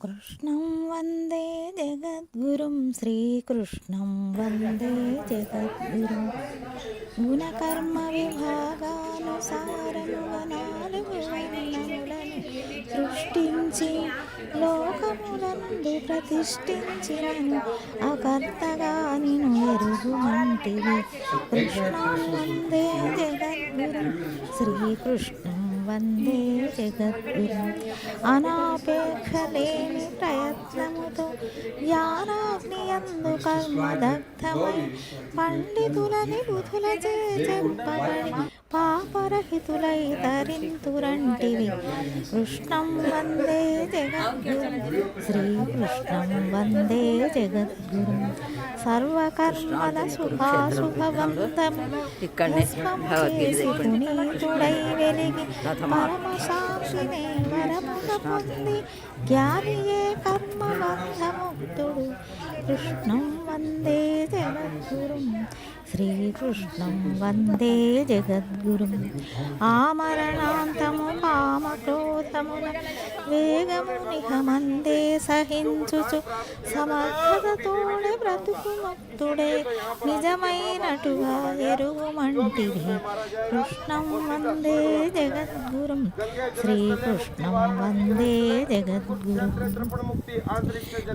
కృష్ణం వందే జగద్గురుం శ్రీకృష్ణం వందే జగద్గురుం గుణకర్మ విభాగానుసారముగా నాలుగు వర్ణములను సృష్టించి లోకములందు ప్రతిష్ఠించినను అకర్తగా నిను ఎరుగుమంటివి. కృష్ణం వందే జగద్గురుం శ్రీకృష్ణం వందే జగద్గురుం అనాపేక్ష లేని ప్రయత్నముతో జ్ఞానాగ్నియందు కర్మదగ్ధమై పండితులని బుధులచే చెప్పబడి పాపరహితులై తరింతురంటివి. కృష్ణం వందే జగద్గురుం శ్రీకృష్ణం వందే జగద్గురుం సర్వకర్మల శుభాశుభవంతము పునీతుడై వెలిగి పరమశాంతినే వరముగ పొంది జ్ఞానియే కర్మబంధముక్తుడు. కృష్ణం వందే జగద్గురుం శ్రీకృష్ణం వందే జగద్గురుం ఆమరణాంతము కామక్రోధముల వేగము నిహమందే సహించుచు సమర్థతతోడే బ్రతుకు ముక్తుడే నిజమైనటుగా ఎరుగుమంటివి. కృష్ణం వందే జగద్గురుం శ్రీకృష్ణం వందే జగద్గురుం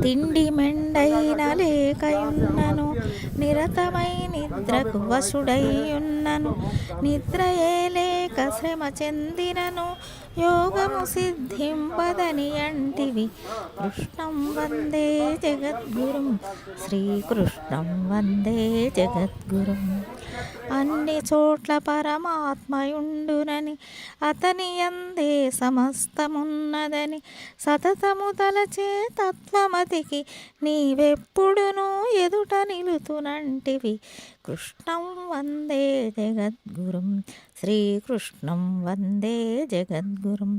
తిండి మెండైన లేకయున్నను నిరతమై నిద్రకు వశుడైయున్నను నిద్రయే లేక శ్రమ చెందినను యోగము సిద్ధింపదని అంటివి. కృష్ణం వందే జగద్గురుం శ్రీకృష్ణం వందే జగద్గురుం అన్ని చోట్ల పరమాత్మయుండునని అతని యందే సమస్తమున్నదని సతతము తలచే తత్వమతికి నీవెప్పుడునూ ఎదుట నిలుతునంటివి. కృష్ణం వందే జగద్గురుం శ్రీకృష్ణం వందే జగద్గురుం